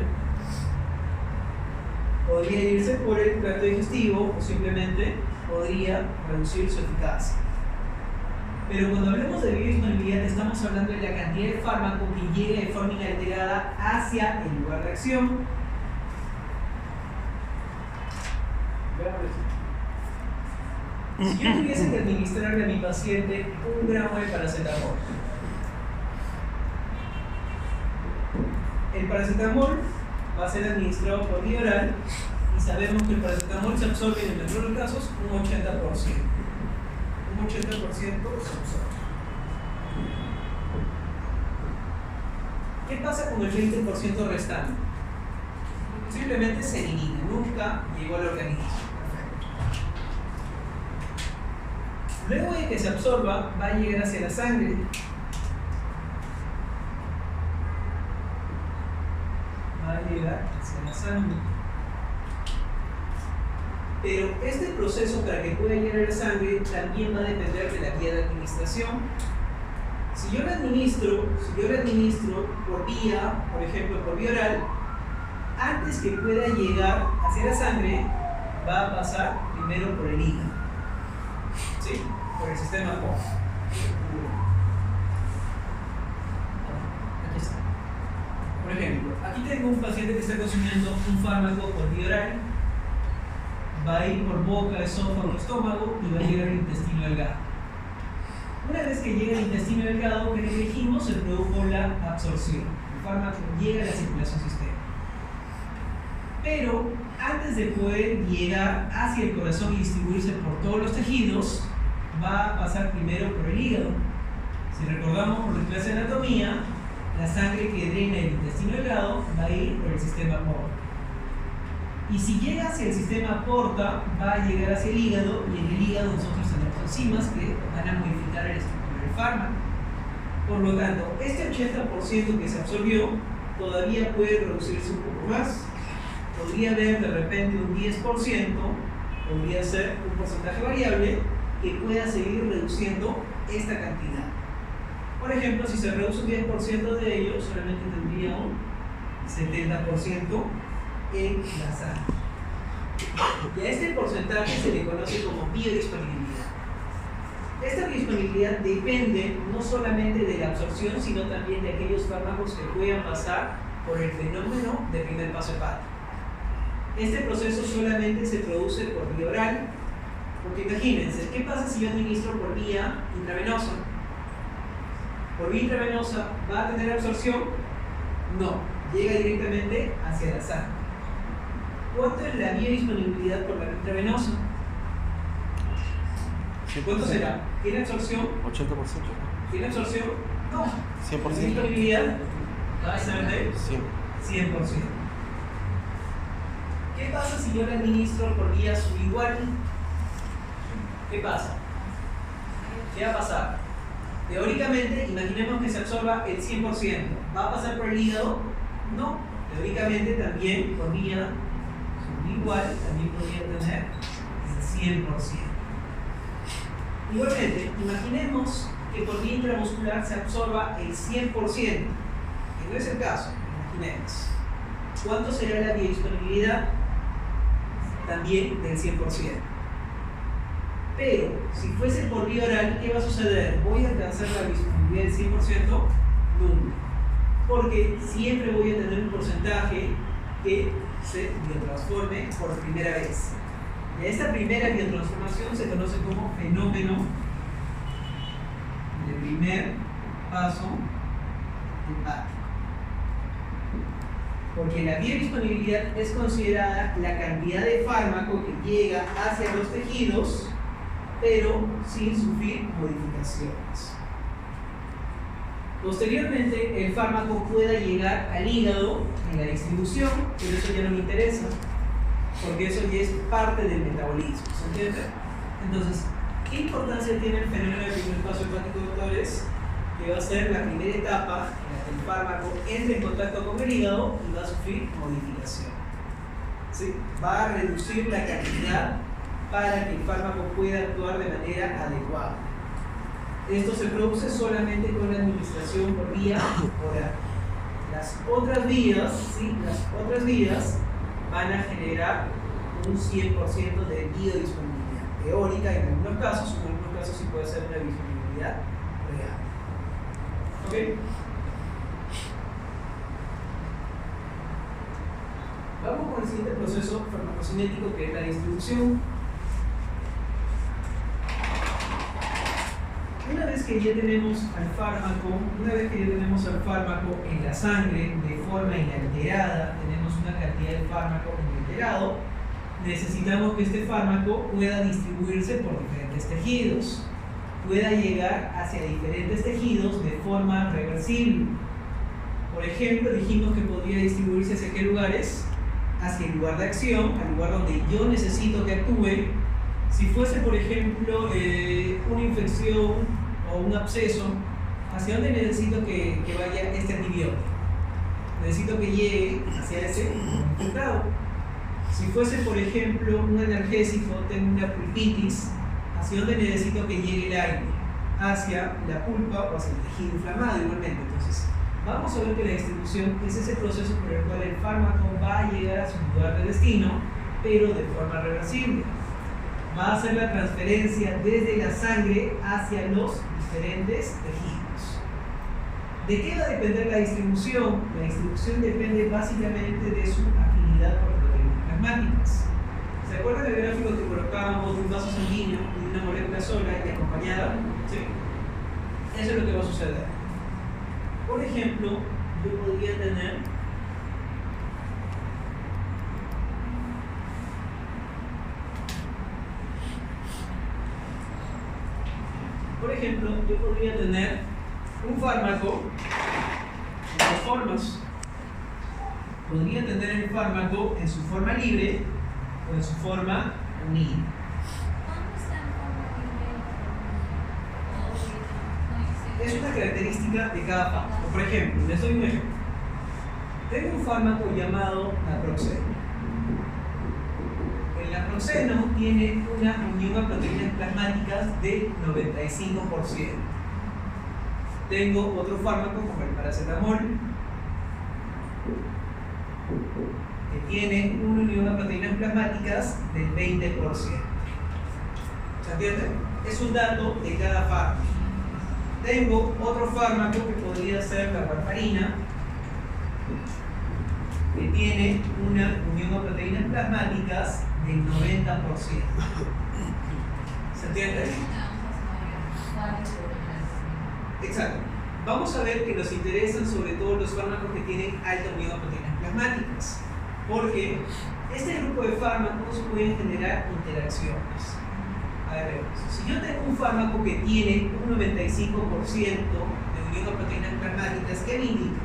Podría irse por el tracto digestivo o simplemente podría reducir su eficacia. Pero cuando hablamos de biodisponibilidad estamos hablando de la cantidad de fármaco que llega de forma inalterada hacia el lugar de acción. Si yo tuviese que administrarle a mi paciente 1 gramo de paracetamol, el paracetamol va a ser administrado por vía oral y sabemos que el paracetamol se absorbe en el mejor de los casos un 80%. Un 80% se absorbe. ¿Qué pasa con el 20% restante? Simplemente se elimina, nunca llegó al organismo. Luego de que se absorba, va a llegar hacia la sangre. Va a llegar hacia la sangre. Pero este proceso, para que pueda llegar a la sangre, también va a depender de la vía de administración. Si yo lo administro por vía, por ejemplo, por vía oral, antes que pueda llegar hacia la sangre, va a pasar primero por el hígado. ¿Sí? Por el sistema POF. Aquí está. Por ejemplo, aquí tengo un paciente que está consumiendo un fármaco por vía oral, va a ir por boca, esófago, estómago y va a llegar al intestino delgado. Una vez que llega al intestino delgado, que le dijimos, se produjo la absorción. El fármaco llega a la circulación sistémica. Pero antes de poder llegar hacia el corazón y distribuirse por todos los tejidos, va a pasar primero por el hígado. Si recordamos por la clase de anatomía, la sangre que drena el intestino delgado va a ir por el sistema porta. Y si llega hacia el sistema porta, va a llegar hacia el hígado, y en el hígado nosotros tenemos enzimas que van a modificar la estructura del fármaco. Por lo tanto, este 80% que se absorbió todavía puede reducirse un poco más. Podría haber de repente un 10%, podría ser un porcentaje variable que pueda seguir reduciendo esta cantidad. Por ejemplo, si se reduce un 10% de ello, solamente tendría un 70% en la sangre. Y a este porcentaje se le conoce como biodisponibilidad. Esta biodisponibilidad depende no solamente de la absorción, sino también de aquellos fármacos que puedan pasar por el fenómeno de primer paso hepático. Este proceso solamente se produce por vía oral, porque imagínense, ¿qué pasa si yo administro por vía intravenosa? ¿Por vía intravenosa va a tener absorción? No, llega directamente hacia la sangre. ¿Cuánto es la biodisponibilidad por la vía intravenosa? ¿Cuánto será? ¿Tiene absorción? 80%. ¿Tiene absorción? No. 100%. La disponibilidad va a ser de 100%. ¿Qué pasa si yo la administro por vía subigual? ¿Qué pasa? ¿Qué va a pasar? Teóricamente, imaginemos que se absorba el 100%. ¿Va a pasar por el hígado? No. Teóricamente también por vía subigual también podría tener el 100%. Igualmente, imaginemos que por vía intramuscular se absorba el 100%. Que no es el caso, imaginemos. ¿Cuánto será la biodisponibilidad? También del 100%. Pero, si fuese por vía oral, ¿qué va a suceder? ¿Voy a alcanzar la biodisponibilidad del 100%? Nunca. Porque siempre voy a tener un porcentaje que se biotransforme por primera vez. Y esta primera biotransformación se conoce como fenómeno de primer paso hepático. Porque la biodisponibilidad es considerada la cantidad de fármaco que llega hacia los tejidos, pero sin sufrir modificaciones. Posteriormente, el fármaco pueda llegar al hígado en la distribución, pero eso ya no me interesa, porque eso ya es parte del metabolismo, ¿se entiende? Entonces, ¿qué importancia tiene el fenómeno de primer paso hepático, doctores? Que va a ser la primera etapa en la que el fármaco entre en contacto con el hígado y va a sufrir modificación. ¿Sí? Va a reducir la cantidad para que el fármaco pueda actuar de manera adecuada. Esto se produce solamente con la administración por vía oral. Las otras vías, ¿sí? Las otras vías van a generar un 100% de biodisponibilidad teórica en algunos casos, en algunos casos sí puede ser una disponibilidad real. ¿Ok? Vamos con el siguiente proceso farmacocinético, que es la distribución. que ya tenemos al fármaco, en la sangre de forma inalterada, tenemos una cantidad de fármaco inalterado, necesitamos que este fármaco pueda distribuirse por diferentes tejidos, pueda llegar hacia diferentes tejidos de forma reversible. Por ejemplo, dijimos que podría distribuirse hacia qué lugares, hacia el lugar de acción, al lugar donde yo necesito que actúe. Si fuese, por ejemplo, una infección o un absceso, ¿hacia dónde necesito que vaya este antibiótico? Necesito que llegue hacia ese infectado. Si fuese, por ejemplo, un analgésico, tengo una pulpitis, ¿hacia dónde necesito que llegue el aire? Hacia la pulpa o hacia el tejido inflamado igualmente. Entonces, vamos a ver que la distribución es ese proceso por el cual el fármaco va a llegar a su lugar de destino, pero de forma reversible. Va a hacer la transferencia desde la sangre hacia los diferentes tejidos. ¿De qué va a depender la distribución? La distribución depende básicamente de su afinidad por proteínas plasmáticas. ¿Se acuerdan del gráfico que colocábamos de un vaso sanguíneo y de una molécula sola y acompañada? ¿Sí? Eso es lo que va a suceder. Por ejemplo, yo podría tener un fármaco de dos formas. Podría tener el fármaco en su forma libre o en su forma unida. ¿Dónde está en forma libre? Es una característica de cada fármaco. Por ejemplo, les doy un ejemplo. Tengo un fármaco llamado naproxeno. El naproxeno tiene una unión a proteínas plasmáticas del 95%. Tengo otro fármaco como el paracetamol, que tiene una unión a proteínas plasmáticas del 20%. ¿Se entiende? Es un dato de cada fármaco. Tengo otro fármaco que podría ser la warfarina, que tiene una unión a proteínas plasmáticas del 90%. ¿Se entiende? Exacto. Vamos a ver que nos interesan sobre todo los fármacos que tienen alta unión a proteínas plasmáticas, porque este grupo de fármacos pueden generar interacciones. A ver, si yo tengo un fármaco que tiene un 95% de unión a proteínas plasmáticas, ¿qué me indica?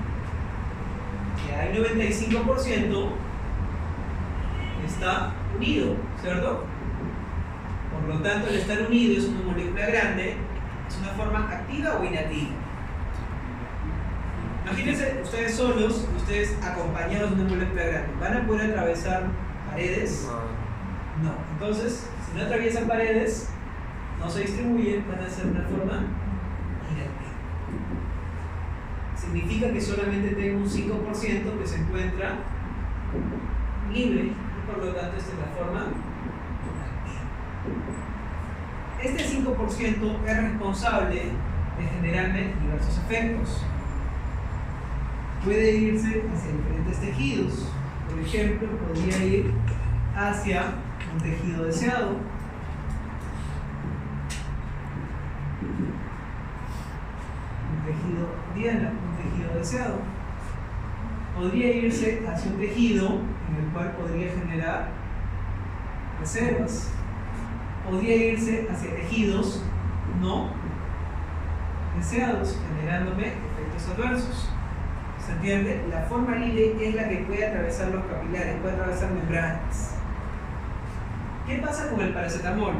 Que hay 95% está unido, ¿cierto? Por lo tanto, el estar unido es una molécula grande, es una forma activa o inactiva. Imagínense ustedes solos, ustedes acompañados de una molécula grande, ¿van a poder atravesar paredes? No. Entonces, si no atraviesan paredes, no se distribuyen, van a ser una forma inactiva. Significa que solamente tengo un 5% que se encuentra libre y por lo tanto esta es la forma activa. Este 5% es responsable de generarme diversos efectos. Puede irse hacia diferentes tejidos. Por ejemplo, podría ir hacia un tejido deseado. Un tejido diana, un tejido deseado. Podría irse hacia un tejido en el cual podría generar reservas. Podría irse hacia tejidos no deseados, generándome efectos adversos. ¿Se entiende? La forma libre es la que puede atravesar los capilares, puede atravesar membranas. ¿Qué pasa con el paracetamol?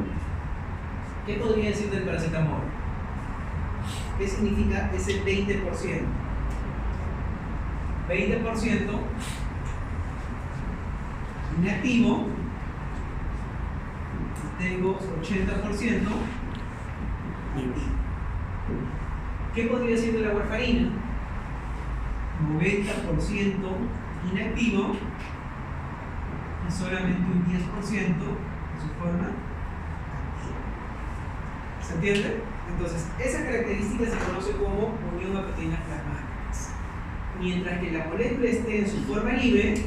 ¿Qué podría decir del paracetamol? ¿Qué significa ese 20%? 20% inactivo, tengo 80% activo. ¿Qué podría decir de la warfarina? 90% inactivo y solamente un 10% en su forma activa. ¿Se entiende? Entonces, esa característica se conoce como unión a proteínas plasmáticas. Mientras que la molécula esté en su forma libre,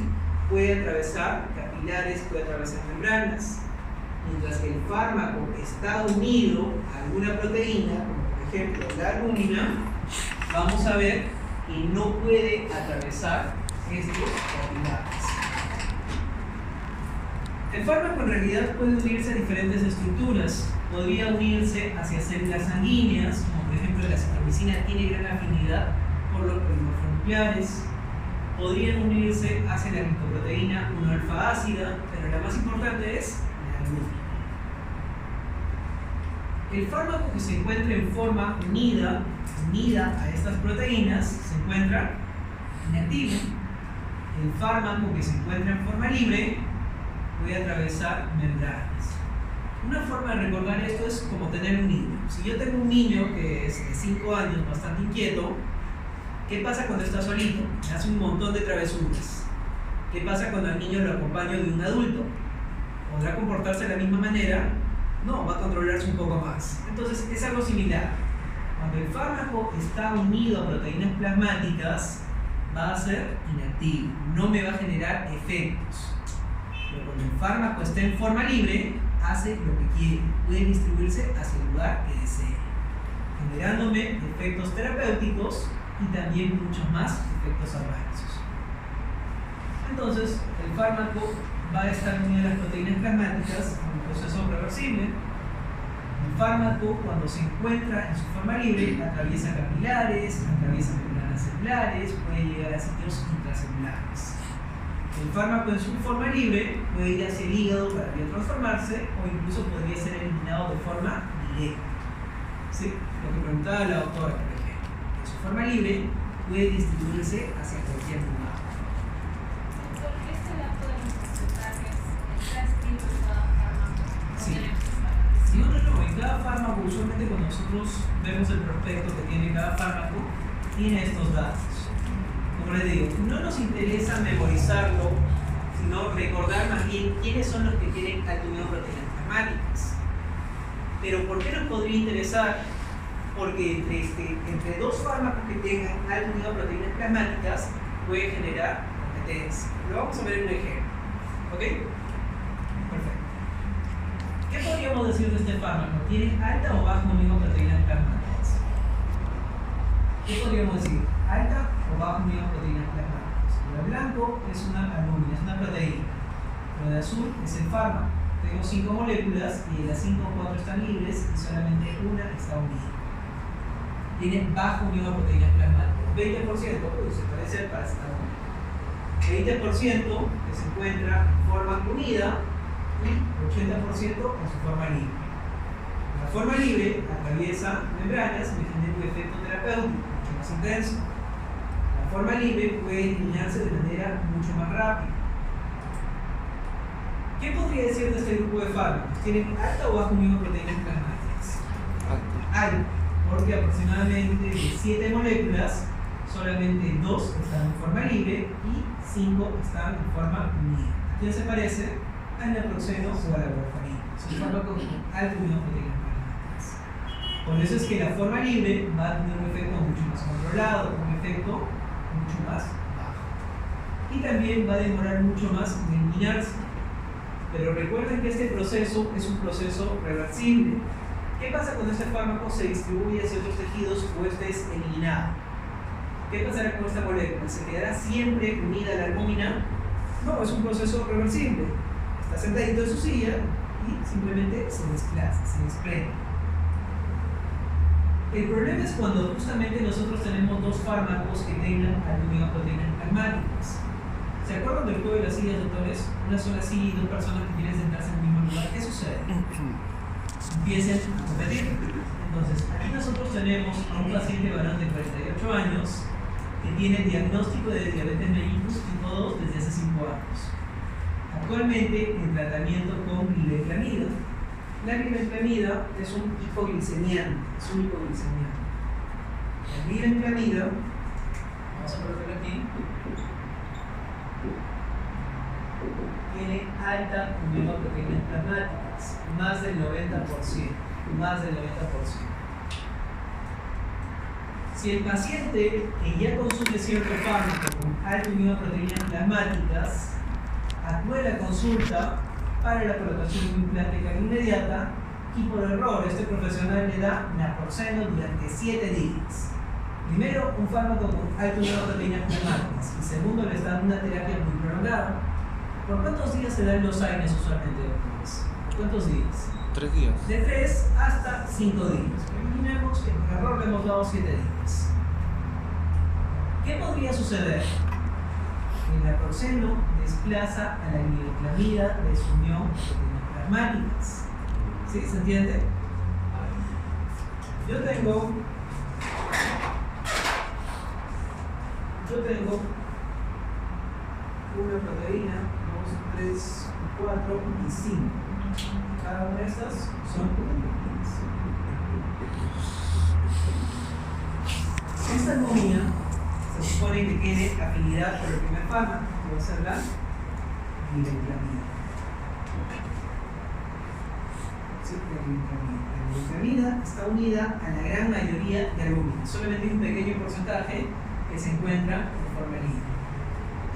puede atravesar capilares, puede atravesar membranas. Mientras que el fármaco está unido a alguna proteína, como por ejemplo, la albúmina, vamos a ver que no puede atravesar estos capilares. El fármaco en realidad puede unirse a diferentes estructuras. Podría unirse hacia células sanguíneas, como por ejemplo la citromicina tiene gran afinidad por los polimorfonucleares. Podrían unirse hacia la glicoproteína 1-alfa ácida, pero la más importante es la albúmina. El fármaco que se encuentra en forma unida a estas proteínas se encuentra inactivo. El fármaco que se encuentra en forma libre puede atravesar membranas. Una forma de recordar esto es como tener un niño. Si yo tengo un niño que es de 5 años, bastante inquieto, ¿qué pasa cuando está solito? Hace un montón de travesuras. ¿Qué pasa cuando al niño lo acompaño de un adulto? ¿Podrá comportarse de la misma manera? No, va a controlarse un poco más. Entonces es algo similar. Cuando el fármaco está unido a proteínas plasmáticas, va a ser inactivo, no me va a generar efectos. Pero cuando el fármaco está en forma libre, hace lo que quiere, puede distribuirse hacia el lugar que desee, generándome efectos terapéuticos y también muchos más efectos adversos. Entonces, el fármaco va a estar unido a las proteínas plasmáticas en un proceso reversible. El fármaco, cuando se encuentra en su forma libre, atraviesa capilares, atraviesa membranas celulares, puede llegar a sitios intracelulares. El fármaco en su forma libre puede ir hacia el hígado para biotransformarse o incluso podría ser eliminado de forma directa. ¿Sí? Lo que preguntaba la doctora, por ejemplo. En su forma libre puede distribuirse hacia cualquier lugar. ¿Por qué se la podemos aceptar que está escrito en cada fármaco? Sí. No, en cada fármaco, usualmente cuando nosotros vemos el prospecto que tiene cada fármaco, tiene estos datos. Como les digo, no nos interesa memorizarlo, sino recordar más bien quiénes son los que tienen alto nivel de proteínas plasmáticas. Pero ¿por qué nos podría interesar? Porque entre dos fármacos que tengan alto nivel de proteínas plasmáticas puede generar competencia. Lo vamos a ver en un ejemplo. ¿Ok? Perfecto. ¿Qué podríamos decir de este fármaco? ¿Tiene alta o bajo nivel de proteínas plasmáticas? ¿Qué podríamos decir? ¿Alta o bajo nivel de proteínas plasmáticas? Lo de blanco es una albúmina, es una proteína. Lo de azul es el fármaco. Tengo 5 moléculas y de las 5, 4 están libres y solamente una está unida. Tiene bajo nivel de proteínas plasmáticas. 20%, se parece al paracetamol. 20% que se encuentra en forma unida y 80% en su forma libre. La forma libre atraviesa membranas y genera un efecto terapéutico mucho más intenso. La forma libre puede eliminarse de manera mucho más rápida. ¿Qué podría decir de este grupo de fármacos? ¿Tienen alta o bajo nivel de proteínas plasmáticas? Alto, porque aproximadamente de 7 moléculas, solamente 2 están en forma libre y 5 están en forma unida. ¿A quién se parece? Al naproxeno o a la warfarina. Son fármacos con alto nivel de proteínas plasmáticas. Por eso es que la forma libre va a tener un efecto mucho más controlado, un efecto mucho más bajo. Y también va a demorar mucho más en eliminarse. Pero recuerden que este proceso es un proceso reversible. ¿Qué pasa cuando este fármaco se distribuye hacia otros tejidos o este es eliminado? ¿Qué pasará con esta molécula? ¿Se quedará siempre unida a la albúmina? No, es un proceso reversible. Está sentadito en su silla y simplemente se desplaza, se desprende. El problema es cuando justamente nosotros tenemos dos fármacos que tengan alto nivel de proteínas plasmáticas. ¿Se acuerdan del juego de las sillas, doctores? Una sola silla y dos personas que quieren sentarse en el mismo lugar. ¿Qué sucede? Empiecen a competir. Entonces, aquí nosotros tenemos a un paciente varón de 48 años que tiene diagnóstico de diabetes mellitus tipo 2 desde hace 5 años. Actualmente en tratamiento con glibenclamida. La glibenclamida es un hipoglicemiante. La glibenclamida, vamos a colocarlo aquí, tiene alta unión de proteínas plasmáticas, más del 90%. Si el paciente que ya consume cierto fármaco con alta unión de proteínas plasmáticas acude a la consulta para la colocación de un implante cardio inmediata, y por error este profesional le da naproxeno durante 7 días. Primero, un fármaco con alto grado de proteínas plasmáticas, y segundo, le está dando una terapia muy prolongada. ¿Por cuántos días se dan los AINES usualmente, doctores? ¿Por cuántos días? 3 días. De 3 hasta 5 días. Imaginemos que por error le hemos dado 7 días. ¿Qué podría suceder? El naproxeno desplaza a la glibenclamida de su unión de proteínas plasmáticas. ¿Sí? ¿Se entiende? Yo tengo una proteína, 2, 3, 4 y 5. Cada una de estas son proteínas. Esta armonía se supone que tiene afinidad por el primer fármaco, que va a ser la glibenclamida. Sí, la glibenclamida está unida a la gran mayoría de albúminas, solamente un pequeño porcentaje que se encuentra en forma libre.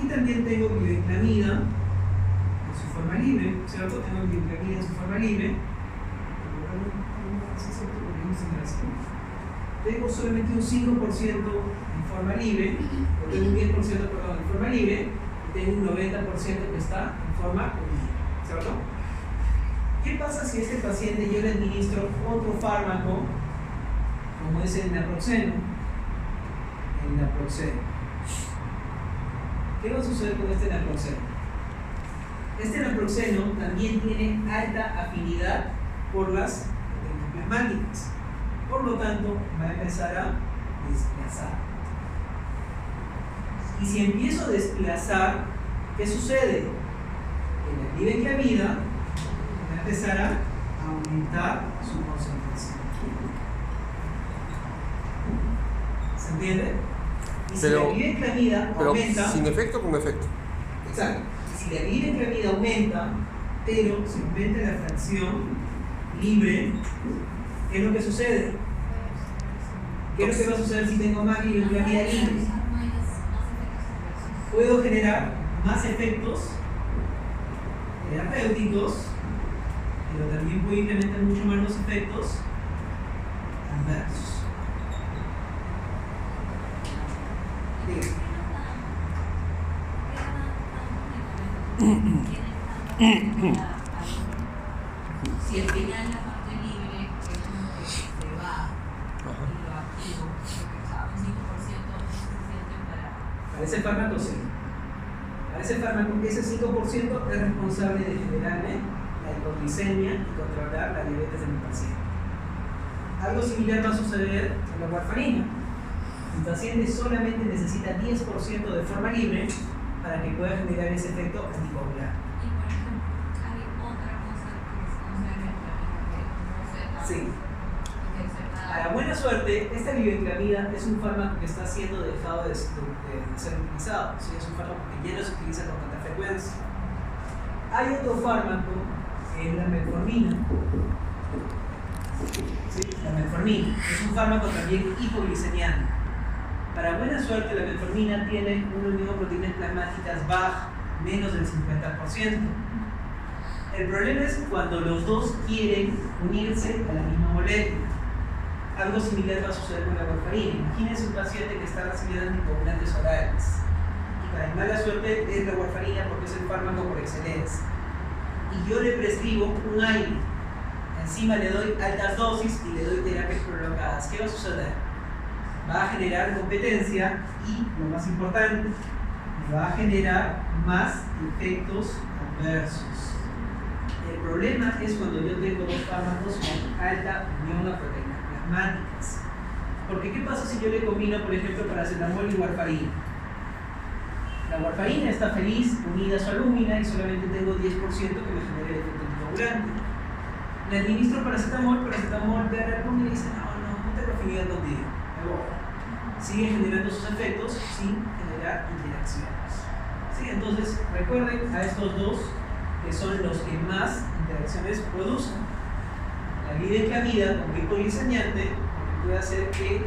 Y también tengo glibenclamida en su forma libre, ¿cierto? Tengo glibenclamida en su forma libre. Tengo solamente un 5% en forma libre, o tengo un 10% perdón, en forma libre, y tengo un 90% que está en forma unida, ¿cierto? ¿Qué pasa si a este paciente yo le administro otro fármaco, como es el naproxeno? ¿Qué va a suceder con este naproxeno? Este naproxeno también tiene alta afinidad por las proteínas plasmáticas. Por lo tanto, va a empezar a desplazar. Y si empiezo a desplazar, ¿qué sucede? Que la glibenclamida va a empezar a aumentar su concentración. ¿Se entiende? Y si la glibenclamida aumenta... sin efecto o con efecto. Exacto. Y si la glibenclamida aumenta, pero se aumenta la fracción libre, ¿qué es lo que sucede? ¿Qué es lo que va a suceder si tengo más glibenclamida libre? Puedo generar más efectos terapéuticos, pero también puedo implementar mucho más los efectos adversos. Si al final la parte libre es como que se va y lo activo, porque un 5% es suficiente para ese fármaco sí. Para ese fármaco, ese 5% es responsable de generarme la hipoglicemia y controlar la diabetes de mi paciente. Algo similar va a suceder con la warfarina. El paciente solamente necesita 10% de forma libre para que pueda generar ese efecto anticoagular. Y por ejemplo, hay otra cosa que no se ve, que no se Sí. A la buena suerte, esta glibenclamida es un fármaco que está siendo dejado de ser utilizado. ¿Sí? Es un fármaco que ya no se utiliza con tanta frecuencia. Hay otro fármaco que es la metformina. ¿Sí? La metformina es un fármaco también hipoglicemiante. Para buena suerte, la metformina tiene una unión de proteínas plasmáticas baja, menos del 50%. El problema es cuando los dos quieren unirse a la misma molécula. Algo similar va a suceder con la warfarina. Imagínense un paciente que está recibiendo anticoagulantes orales. Y para mala suerte es la warfarina porque es el fármaco por excelencia. Y yo le prescribo un aire. Encima le doy altas dosis y le doy terapias prolongadas. ¿Qué va a suceder? Va a generar competencia y, lo más importante, va a generar más efectos adversos. El problema es cuando yo tengo dos fármacos con alta unión a proteínas plasmáticas. Porque ¿qué pasa si yo le combino, por ejemplo, paracetamol y warfarina? La warfarina está feliz, unida a su albúmina y solamente tengo 10% que me genere el efecto anticoagulante. Le administro paracetamol de la albúmina y dice, no tengo afinidad contigo. Sigue generando sus efectos sin generar interacciones. ¿Sí? Entonces, recuerden a estos dos que son los que más interacciones producen. La glibenclamida como hipoglicemiante, porque puede hacer que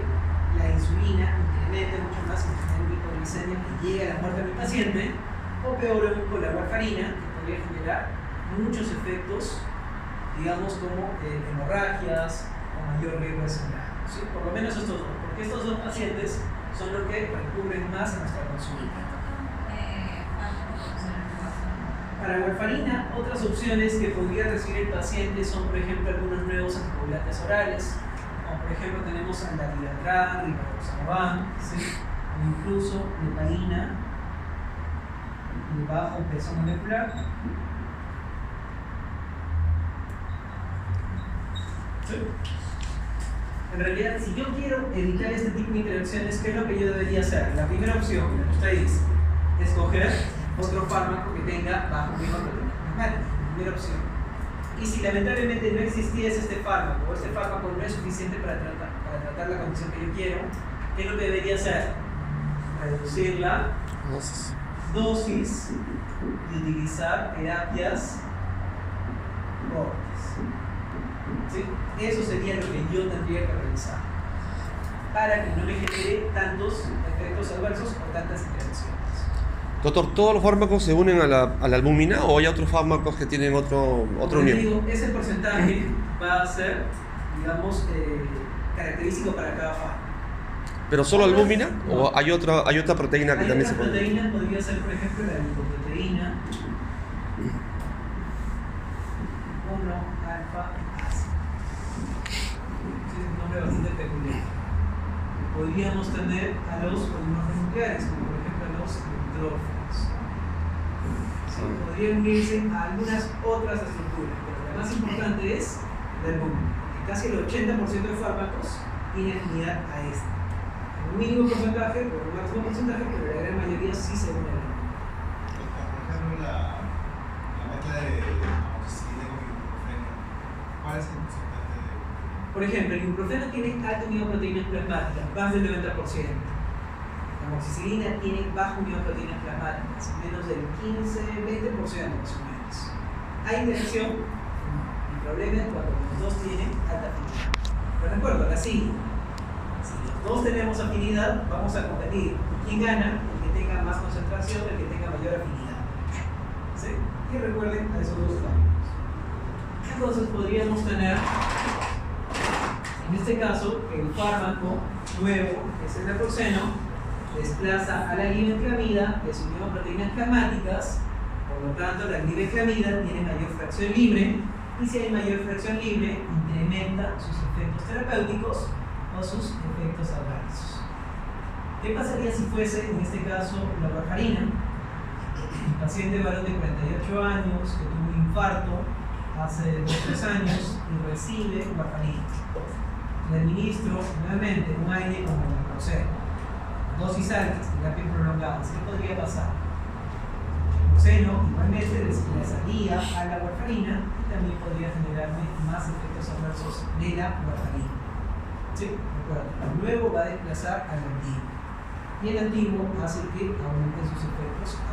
la insulina incremente mucho más el generar hipoglicemia y llegue a la muerte del paciente, o peor aún con la warfarina, que podría generar muchos efectos digamos como hemorragias o mayor riesgo de sangrado. ¿Sí? Por lo menos estos dos, porque estos dos pacientes son los que recurren más a nuestra consulta. Para warfarina, otras opciones que podría recibir el paciente son, por ejemplo, algunos nuevos anticoagulantes orales, como por ejemplo tenemos andarilatran, rivaroxaban, ¿sí? O incluso heparina de bajo peso molecular. ¿Sí? En realidad, si yo quiero evitar este tipo de interacciones, ¿qué es lo que yo debería hacer? La primera opción, que usted dice, escoger otro fármaco que tenga bajo riesgo de proteína plasmática. Primera opción. Y si lamentablemente no existiese este fármaco o este fármaco no es suficiente para tratar la condición que yo quiero, ¿qué es lo que debería hacer? Reducir la dosis y utilizar terapias cortas. ¿Sí? Eso sería lo que yo tendría que realizar para que no me genere tantos efectos adversos o tantas interacciones. Doctor, ¿todos los fármacos se unen a la albúmina o hay otros fármacos que tienen otra unión? Digo, ese porcentaje va a ser, digamos, característico para cada fármaco. ¿Pero solo albúmina o hay otra proteína que también se pone? Hay otra proteína, podría ser, por ejemplo, la glicoproteína 1-alfa-ácido. Es un nombre bastante peculiar. Podríamos tener a los polímeros nucleares, como por ejemplo a los nitrógenos. Sí, podrían unirse a algunas otras estructuras, pero la más importante es la albúmina, porque casi el 80% de fármacos tiene afinidad a esta. Un mínimo porcentaje, o un máximo porcentaje, pero la gran mayoría sí se une a la albúmina. Por ejemplo, la mezcla de amoxicilina con ibuprofeno, ¿cuál es el porcentaje de...? Por ejemplo, el ibuprofeno tiene alto nivel de proteínas plasmáticas, más del 90%. La amoxicilina tiene bajo nivel de proteínas plasmáticas, menos del 15-20% más o menos. ¿Hay interacción? No. El problema es cuando los dos tienen alta afinidad. Pero recuerdo, la sigla. Si los dos tenemos afinidad, vamos a competir. ¿Quién gana? El que tenga más concentración, el que tenga mayor afinidad. ¿Sí? Y recuerden a esos dos fármacos. Entonces podríamos tener, en este caso, el fármaco nuevo, que es el naproxeno, desplaza a la glibenclamida de su unión a proteínas plasmáticas, por lo tanto la glibenclamida tiene mayor fracción libre, y si hay mayor fracción libre, incrementa sus efectos terapéuticos o sus efectos adversos. ¿Qué pasaría si fuese, en este caso, la warfarina? Un paciente varón de 48 años que tuvo un infarto hace 2-3 años y recibe warfarina. Le administro nuevamente un aire como el naproxeno. Dosis altas, terapia prolongada. ¿Qué podría pasar? El naproxeno igualmente desplazaría a la warfarina y también podría generarme más efectos adversos de la warfarina. Sí, recuerda, el nuevo va a desplazar al antiguo y el antiguo hace que aumenten sus efectos adversos.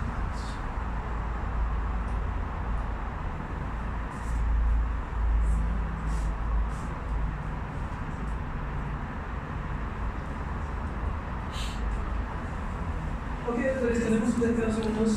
Ok, entonces tenemos un descanso de unos